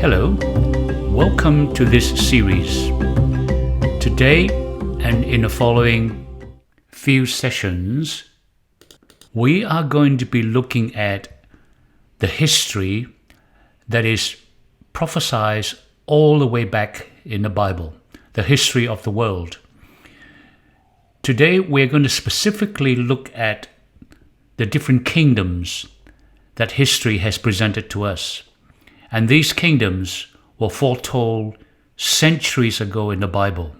Hello, welcome to this series. Today and in the following few sessions, we are going to be looking at the history that is prophesied all the way back in the Bible, the history of the world. Today we're going to specifically look at the different kingdoms that history has presented to us. And these kingdoms were foretold centuries ago in the Bible.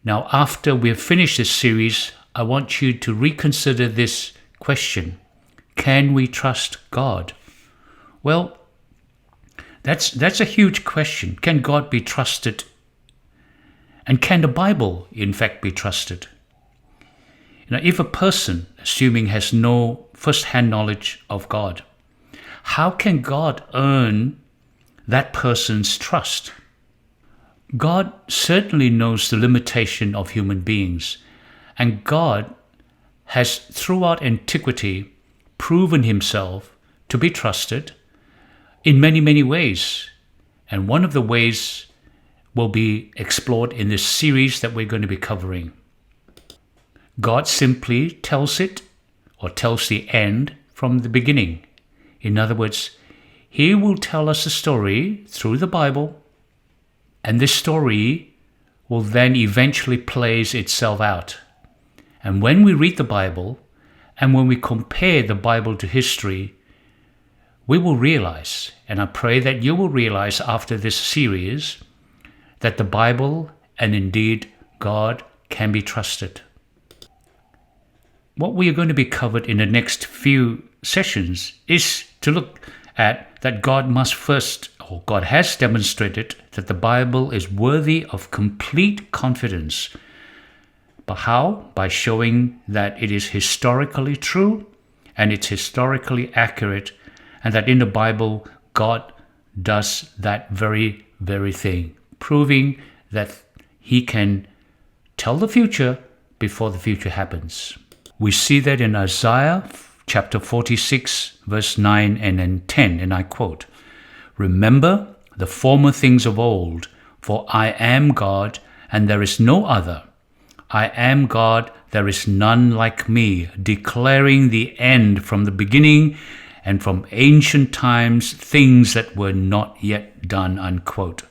Now, after we've finished this series, I want you to reconsider this question. Can we trust God? Well, that's a huge question. Can God be trusted? And can the Bible, in fact, be trusted? Now, if a person, assuming has no first-hand knowledge of God, how can God earn that person's trust? God certainly knows the limitation of human beings, and God has throughout antiquity proven himself to be trusted in many, many ways. And one of the ways will be explored in this series that we're going to be covering. God simply tells it, or tells the end from the beginning. In other words, he will tell us a story through the Bible, and this story will then eventually plays itself out. And when we read the Bible, and when we compare the Bible to history, we will realize, and I pray that you will realize after this series, that the Bible and indeed God can be trusted. What we are going to be covered in the next few sessions is to look at that God has demonstrated that the Bible is worthy of complete confidence. But how? By showing that it is historically true and it's historically accurate, and that in the Bible God does that very, very thing, proving that he can tell the future before the future happens. We see that in Isaiah chapter 46, verse 9 and then 10, and I quote, "Remember the former things of old, for I am God, and there is no other. I am God, there is none like me, declaring the end from the beginning, and from ancient times things that were not yet done," unquote.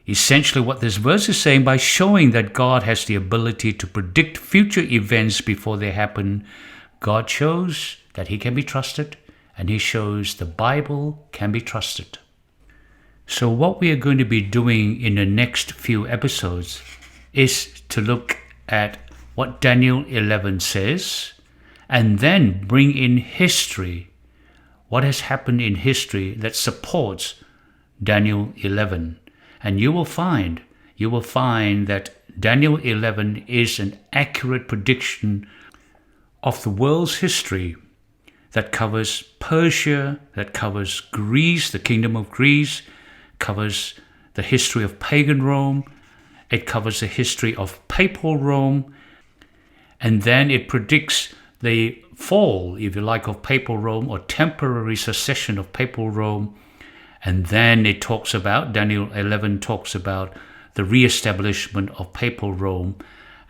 Essentially what this verse is saying, by showing that God has the ability to predict future events before they happen, God shows that he can be trusted, and he shows the Bible can be trusted. So what we are going to be doing in the next few episodes is to look at what Daniel 11 says, and then bring in history, what has happened in history that supports Daniel 11. And you will find that Daniel 11 is an accurate prediction of the world's history that covers Persia, that covers Greece, the kingdom of Greece, covers the history of pagan Rome, it covers the history of papal Rome, and then it predicts the fall, if you like, of papal Rome, or temporary secession of papal Rome. And then it talks about, Daniel 11 talks about the re-establishment of papal Rome.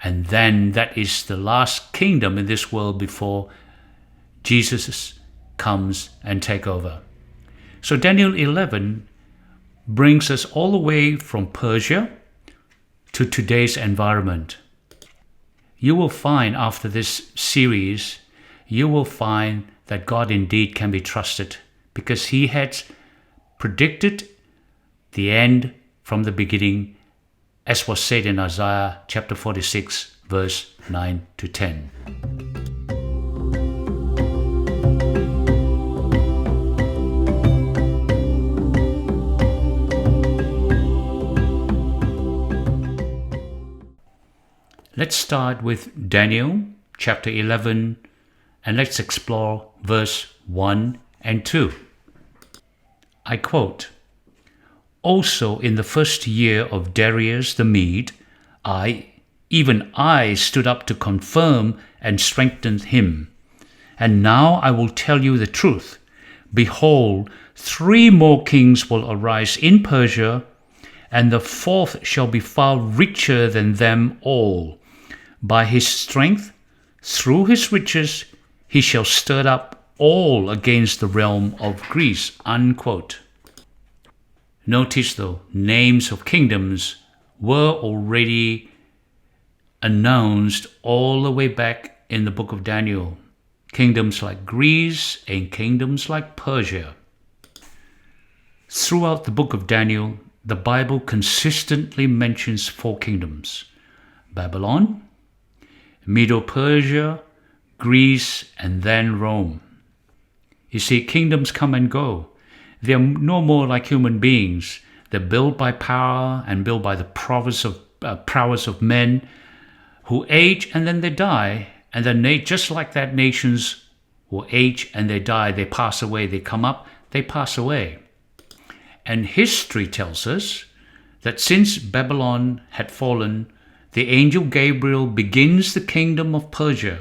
And then that is the last kingdom in this world before Jesus comes and take over. So Daniel 11 brings us all the way from Persia to today's environment. You will find after this series, you will find that God indeed can be trusted, because he had predicted the end from the beginning, as was said in Isaiah chapter 46, verse 9 to 10. Let's start with Daniel chapter 11, and let's explore verse 1 and 2. I quote, "Also in the first year of Darius the Mede, even I stood up to confirm and strengthen him. And now I will tell you the truth. Behold, 3 more kings will arise in Persia, and the 4th shall be far richer than them all. By his strength, through his riches, he shall stir up all against the realm of Greece." Unquote. Notice though, names of kingdoms were already announced all the way back in the book of Daniel. Kingdoms like Greece and kingdoms like Persia. Throughout the book of Daniel, the Bible consistently mentions 4 kingdoms: Babylon, Medo-Persia, Greece, and then Rome. You see, kingdoms come and go. They are no more like human beings. They're built by power and built by the prowess of men who age and then they die. And then just like that, nations will age and they die. They pass away. They come up, they pass away. And history tells us that since Babylon had fallen, the angel Gabriel begins the kingdom of Persia.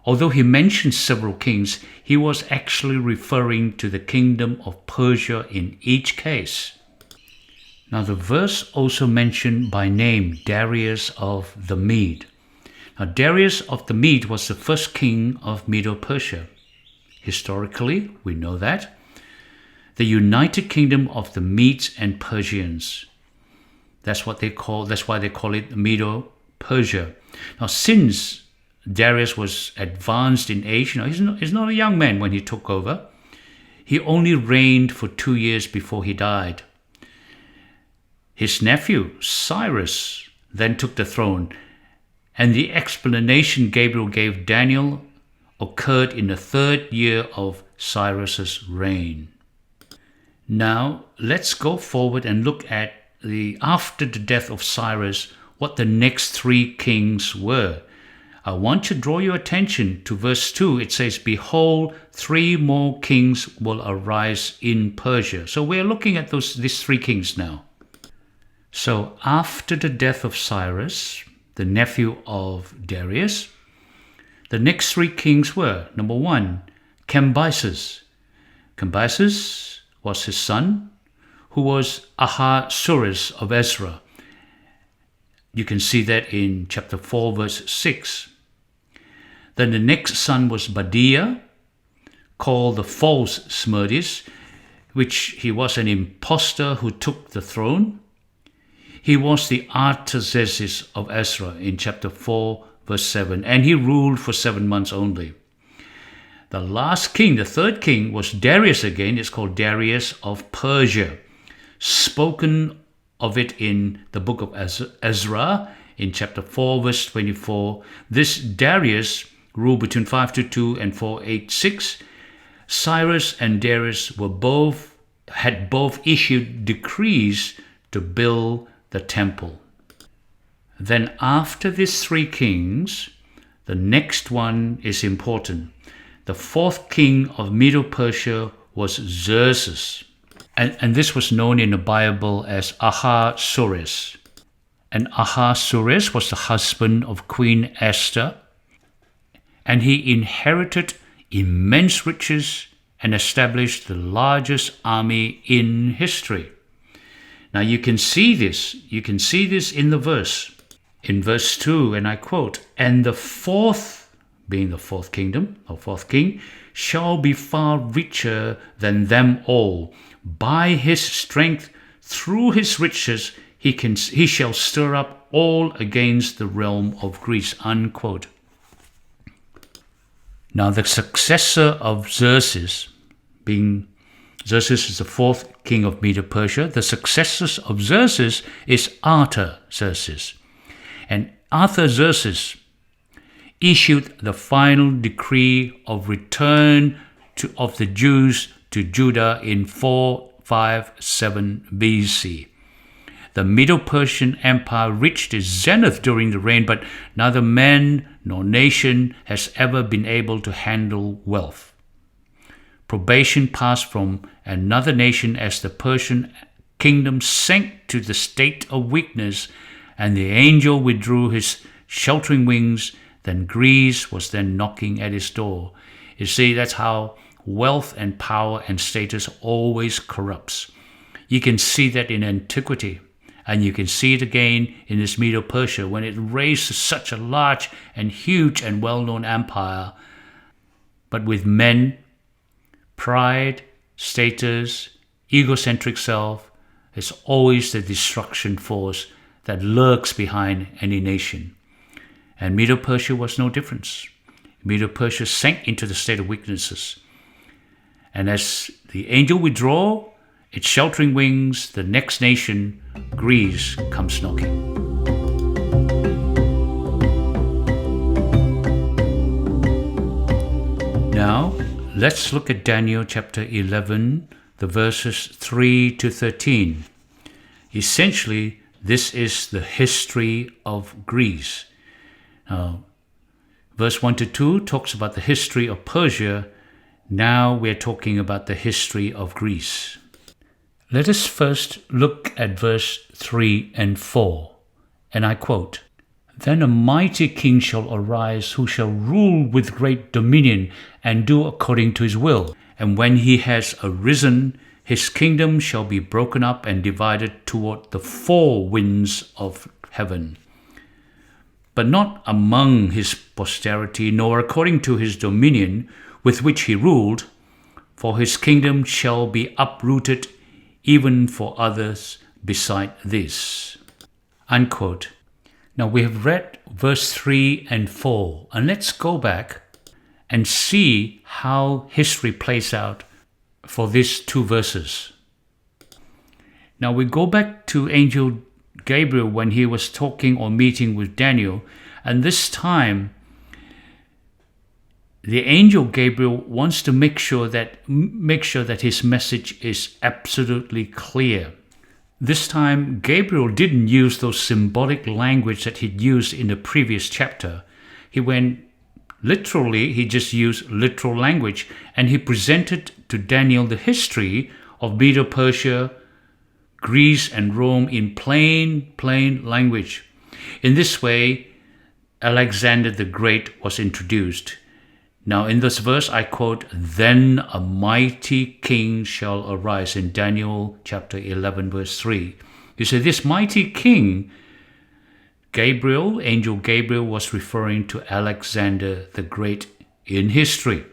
Although he mentions several kings, he was actually referring to the kingdom of Persia in each case. Now the verse also mentioned by name Darius of the Mede. Now Darius of the Mede was the first king of Medo-Persia. Historically, we know that. The united kingdom of the Medes and Persians. That's why they call it Medo-Persia. Now since Darius was advanced in age, he's not a young man when he took over. He only reigned for 2 years before he died. His nephew, Cyrus, then took the throne, and the explanation Gabriel gave Daniel occurred in the 3rd year of Cyrus's reign. Now, let's go forward and look at after the death of Cyrus, what the next 3 kings were. I want to draw your attention to verse 2. It says, "Behold, 3 more kings will arise in Persia." So we're looking at these 3 kings now. So after the death of Cyrus, the nephew of Darius, the next 3 kings were, number 1, Cambyses. Cambyses was his son, who was Ahasuerus of Ezra. You can see that in chapter 4, verse 6. Then the next son was Badiah, called the false Smerdis, which he was an impostor who took the throne. He was the Artaxerxes of Ezra in chapter 4, verse 7, and he ruled for 7 months only. The last king, the 3rd king, was Darius again. It's called Darius of Persia. Spoken of it in the book of Ezra in chapter 4, verse 24. This Darius ruled between 522 and 486. Cyrus and Darius had both issued decrees to build the temple. Then after these 3 kings, the next one is important. The 4th king of Medo-Persia was Xerxes. And this was known in the Bible as Ahasuerus. And Ahasuerus was the husband of Queen Esther. And he inherited immense riches and established the largest army in history. Now you can see this. You can see this in the verse. In verse 2, and I quote, "And the 4th," being the 4th kingdom, or 4th king, "shall be far richer than them all. By his strength, through his riches, he shall stir up all against the realm of Greece." Unquote. Now the successor of Xerxes, Xerxes is the 4th king of Medo-Persia. The successor of Xerxes is Artaxerxes. And Artaxerxes issued the final decree of return of the Jews to Judah in 457 BC. The Medo-Persian Empire reached its zenith during the reign, but neither man nor nation has ever been able to handle wealth. Probation passed from another nation as the Persian kingdom sank to the state of weakness, and the angel withdrew his sheltering wings. Then Greece was then knocking at his door. You see, that's how wealth and power and status always corrupts. You can see that in antiquity, and you can see it again in this Medo-Persia when it raised to such a large and huge and well-known empire. But with men, pride, status, egocentric self is always the destruction force that lurks behind any nation. And Medo-Persia was no difference. Medo-Persia sank into the state of weaknesses. And as the angel withdraw its sheltering wings, the next nation, Greece, comes knocking. Now, let's look at Daniel chapter 11, the verses 3 to 13. Essentially, this is the history of Greece. Now, verse 1 to 2 talks about the history of Persia. Now we're talking about the history of Greece. Let us first look at verse 3 and 4, and I quote, "Then a mighty king shall arise, who shall rule with great dominion and do according to his will. And when he has arisen, his kingdom shall be broken up and divided toward the four winds of heaven. But not among his posterity, nor according to his dominion with which he ruled, for his kingdom shall be uprooted even for others beside this." Unquote. Now we have read verse 3 and 4, and let's go back and see how history plays out for these two verses. Now we go back to Angel Gabriel when he was talking or meeting with Daniel, and this time the angel Gabriel wants to make sure that his message is absolutely clear. This time, Gabriel didn't use those symbolic language that he'd used in the previous chapter. He just used literal language, and he presented to Daniel the history of Medo-Persia, Greece, and Rome in plain language. In this way, Alexander the Great was introduced. Now in this verse I quote, "Then a mighty king shall arise," in Daniel chapter 11 verse 3. You see, this mighty king, Angel Gabriel was referring to Alexander the Great in history.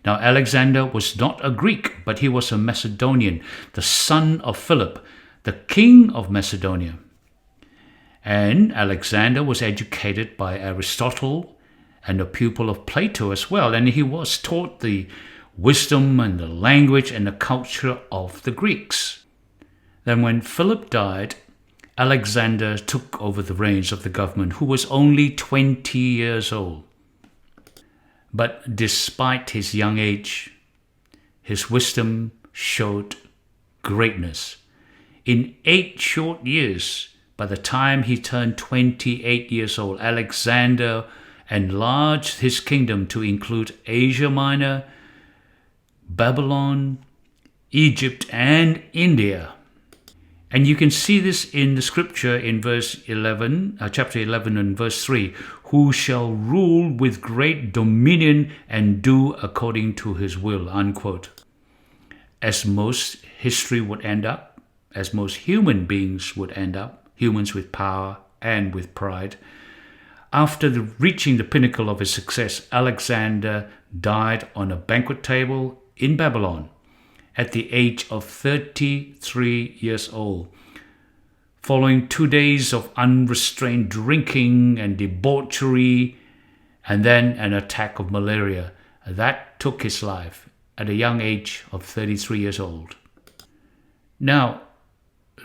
Now Alexander was not a Greek, but he was a Macedonian, the son of Philip, the king of Macedonia. And Alexander was educated by Aristotle and a pupil of Plato as well, and he was taught the wisdom and the language and the culture of the Greeks. Then when Philip died, Alexander took over the reins of the government, who was only 20 years old. But despite his young age, his wisdom showed greatness. In 8 short years, by the time he turned 28 years old, Alexander enlarged his kingdom to include Asia Minor, Babylon, Egypt, and India. And you can see this in the scripture in chapter 11 and verse 3, "Who shall rule with great dominion and do according to his will," unquote. As most history would end up, as most human beings would end up, humans with power and with pride, after reaching the pinnacle of his success, Alexander died on a banquet table in Babylon at the age of 33 years old, following 2 days of unrestrained drinking and debauchery, and then an attack of malaria. That took his life at a young age of 33 years old. Now,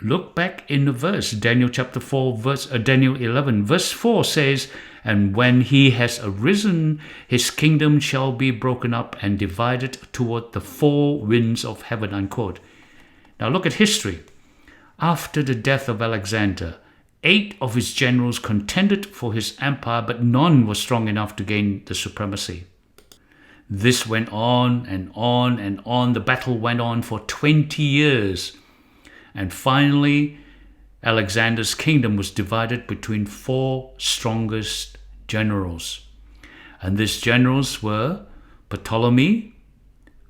look back in the verse, Daniel chapter 4, Daniel 11, verse 4 says, "And when he has arisen, his kingdom shall be broken up and divided toward the four winds of heaven," unquote. Now look at history. After the death of Alexander, 8 of his generals contended for his empire, but none was strong enough to gain the supremacy. This went on and on and on. The battle went on for 20 years. And finally, Alexander's kingdom was divided between 4 strongest generals. And these generals were Ptolemy,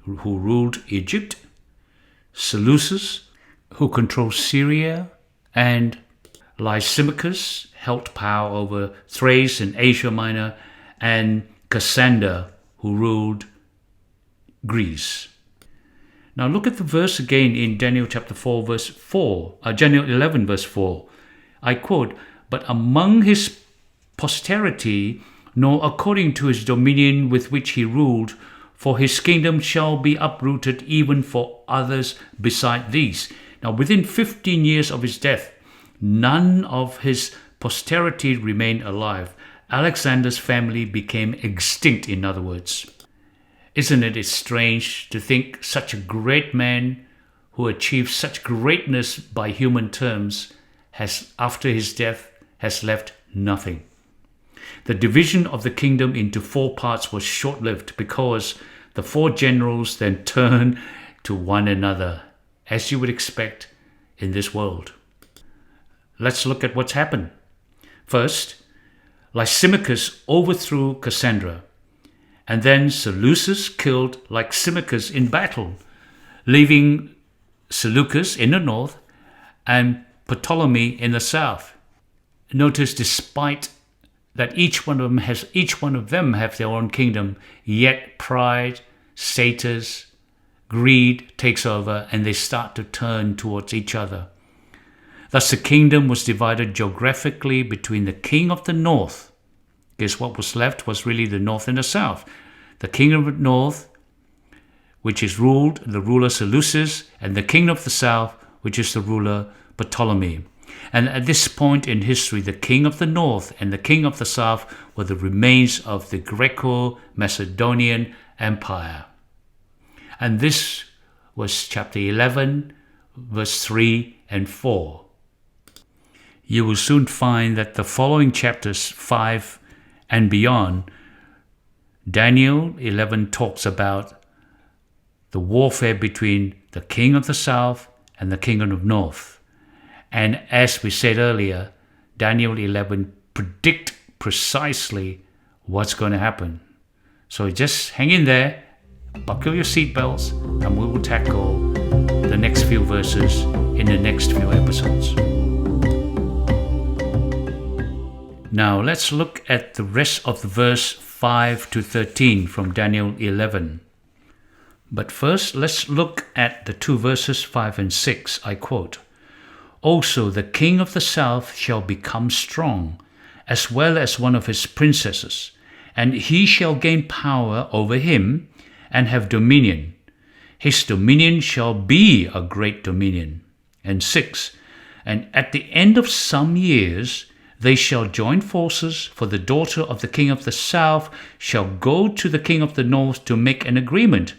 who ruled Egypt, Seleucus, who controlled Syria, and Lysimachus held power over Thrace and Asia Minor, and Cassander, who ruled Greece. Now look at the verse again in Daniel chapter 4, verse 4, Daniel 11, verse 4. I quote, "But among his posterity, nor according to his dominion with which he ruled, for his kingdom shall be uprooted even for others beside these." Now within 15 years of his death, none of his posterity remained alive. Alexander's family became extinct, in other words. Isn't it strange to think such a great man who achieved such greatness by human terms has, after his death, has left nothing? The division of the kingdom into 4 parts was short-lived because the 4 generals then turned to one another, as you would expect in this world. Let's look at what's happened. First, Lysimachus overthrew Cassander, and then Seleucus killed Lysimachus in battle, leaving Seleucus in the north and Ptolemy in the south. Notice, despite that each one of them have their own kingdom, yet pride, status, greed takes over, and they start to turn towards each other. Thus the kingdom was divided geographically between the king of the north. Guess what was left was really the north and the south. The kingdom of the north, which is ruled, the ruler Seleucus, and the kingdom of the south, which is the ruler Ptolemy. And at this point in history, the king of the north and the king of the south were the remains of the Greco-Macedonian Empire. And this was chapter 11, verse 3 and 4. You will soon find that the following chapters 5 and beyond, Daniel 11 talks about the warfare between the king of the south and the king of the north. And as we said earlier, Daniel 11 predict precisely what's going to happen. So just hang in there, buckle your seatbelts, and we will tackle the next few verses in the next few episodes. Now let's look at the rest of the verse 5 to 13 from Daniel 11. But first, let's look at the 2 verses 5 and 6. I quote, "Also the king of the south shall become strong, as well as one of his princesses, and he shall gain power over him and have dominion. His dominion shall be a great dominion." And 6, "And at the end of some years they shall join forces, for the daughter of the king of the south shall go to the king of the north to make an agreement.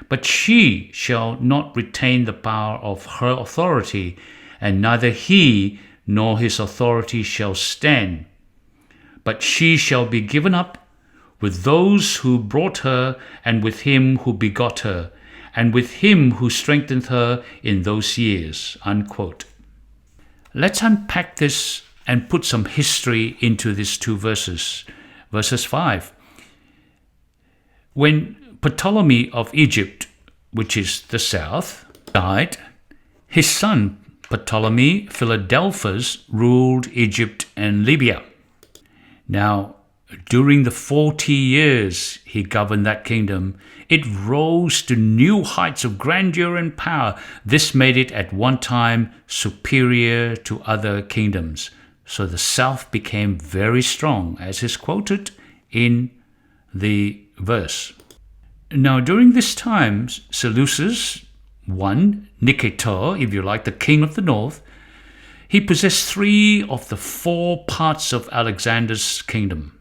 But she shall not retain the power of her authority, and neither he nor his authority shall stand. But she shall be given up with those who brought her, and with him who begot her, and with him who strengthened her in those years." Unquote. Let's unpack this and put some history into these 2 verses. Verses 5. When Ptolemy of Egypt, which is the south, died, his son Ptolemy Philadelphus ruled Egypt and Libya. Now, during the 40 years he governed that kingdom, it rose to new heights of grandeur and power. This made it at one time superior to other kingdoms. So the south became very strong, as is quoted in the verse. Now, during this time, Seleucus, Nicator, if you like, the king of the north, he possessed 3 of the 4 parts of Alexander's kingdom.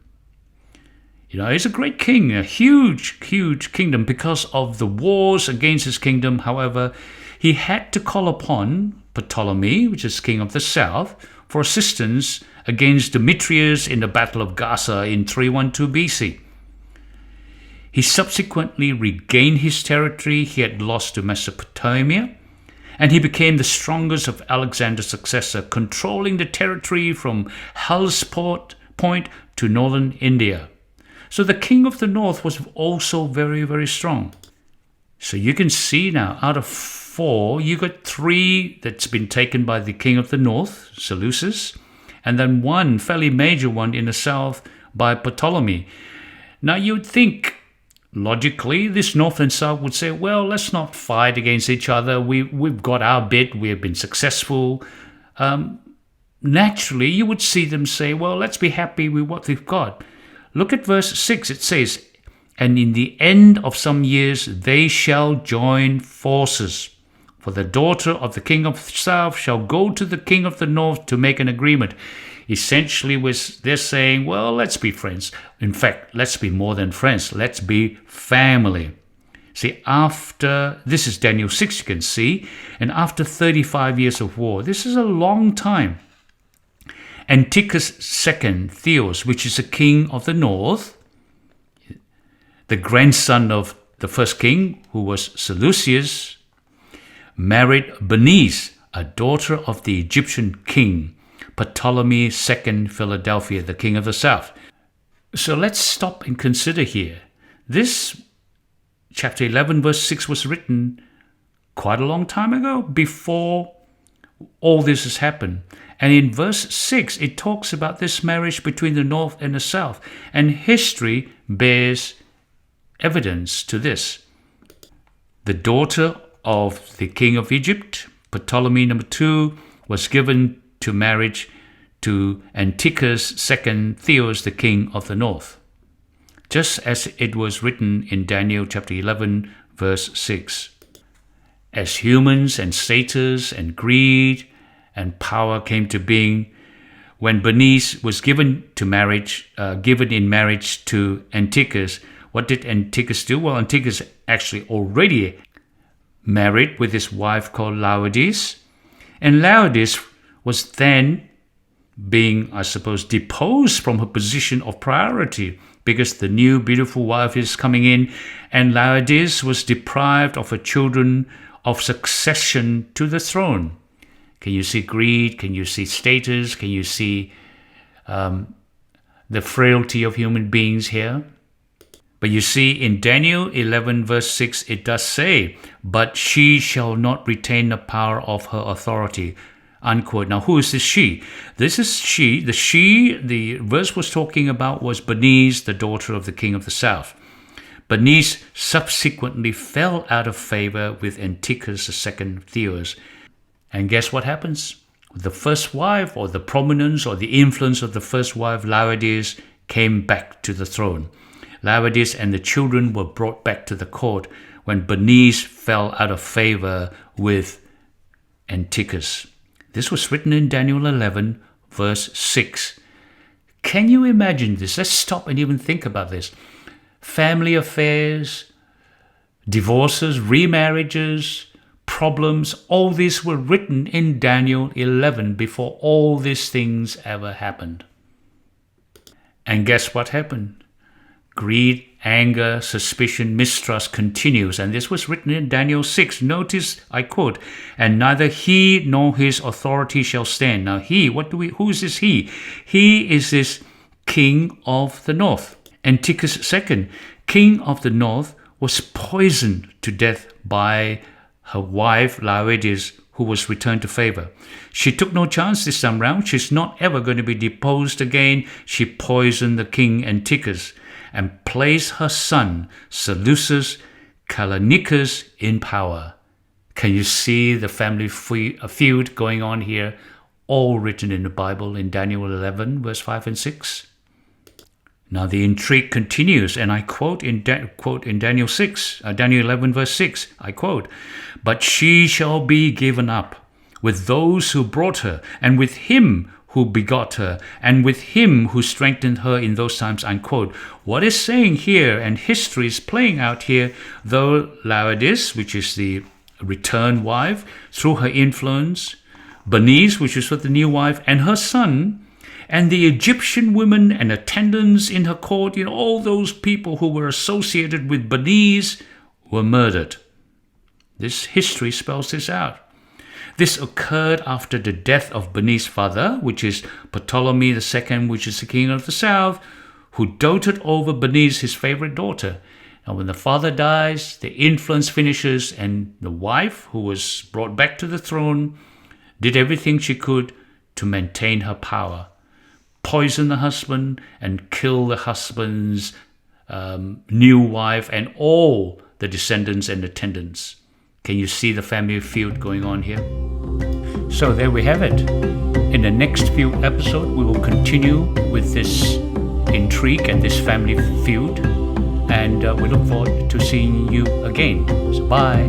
He's a great king, a huge, huge kingdom. Because of the wars against his kingdom, however, he had to call upon Ptolemy, which is king of the south, for assistance against Demetrius in the Battle of Gaza in 312 BC. He subsequently regained his territory he had lost to Mesopotamia, and he became the strongest of Alexander's successor, controlling the territory from Hellespont Point to northern India. So the king of the north was also very, very strong. So you can see now, out of 4, you got 3 that's been taken by the king of the north, Seleucus, and then 1 fairly major one in the south by Ptolemy. Now you'd think, logically, this north and south would say, well, let's not fight against each other. We've got our bit. We have been successful. Naturally, you would see them say, well, let's be happy with what we've got. Look at verse 6. It says, and in the end of some years they shall join forces. For the daughter of the king of the south shall go to the king of the north to make an agreement. Essentially, they're saying, well, let's be friends. In fact, let's be more than friends. Let's be family. See, this is Daniel 6, you can see, and after 35 years of war, this is a long time. Antiochus II Theos, which is the king of the north, the grandson of the first king, who was Seleucus, married Bernice, a daughter of the Egyptian king, Ptolemy II Philadelphia, the king of the south. So let's stop and consider here. This chapter 11, verse 6 was written quite a long time ago, before all this has happened. And in verse 6, it talks about this marriage between the north and the south. And history bears evidence to this. The daughter of the king of Egypt, Ptolemy II, was given to marriage to Antiochus II Theos, the king of the north, just as it was written in Daniel chapter 11, verse 6. As humans and status and greed and power came to being, when Bernice was given in marriage to Antiochus, what did Antiochus do? Well, Antiochus actually already married with his wife called Laodice, and Laodice was then being, I suppose, deposed from her position of priority because the new beautiful wife is coming in, and Laodice was deprived of her children of succession to the throne. Can you see greed? Can you see status? Can you see the frailty of human beings here? But you see, in Daniel 11, verse 6, it does say, but she shall not retain the power of her authority, unquote. Now, who is this she? This is she. The verse was talking about was Bernice, the daughter of the king of the south. Bernice subsequently fell out of favor with Antiochus II Theos. And guess what happens? The first wife, or the prominence or the influence of the first wife, Laodice, came back to the throne. Laodice and the children were brought back to the court when Bernice fell out of favor with Antiochus. This was written in Daniel 11, verse 6. Can you imagine this? Let's stop and even think about this. Family affairs, divorces, remarriages, problems, all these were written in Daniel 11 before all these things ever happened. And guess what happened? Greed, anger, suspicion, mistrust continues. And this was written in Daniel 6. Notice, I quote, and neither he nor his authority shall stand. Now who is this he? He is this king of the north. Antiochus II, king of the north, was poisoned to death by her wife Laodice, who was returned to favor. She took no chance this time round. She's not ever going to be deposed again. She poisoned the king Antiochus and placed her son Seleucus Callinicus in power. Can you see the family feud going on here? All written in the Bible in Daniel 11, verse 5 and 6. Now the intrigue continues, and I quote in Daniel 6, Daniel 11, verse 6, I quote, but she shall be given up with those who brought her, and with him who begot her, and with him who strengthened her in those times, unquote. What is saying here, and history is playing out here, though Laodice, which is the returned wife, through her influence, Bernice, which is with the new wife, and her son, and the Egyptian women and attendants in her court, all those people who were associated with Bernice were murdered. This history spells this out. This occurred after the death of Bernice's father, which is Ptolemy II, which is the king of the south, who doted over Bernice, his favorite daughter. And when the father dies, the influence finishes, and the wife, who was brought back to the throne, did everything she could to maintain her power. Poison the husband and kill the husband's new wife and all the descendants and attendants. Can you see the family feud going on here? So there we have it. In the next few episodes, we will continue with this intrigue and this family feud. And we look forward to seeing you again. So bye.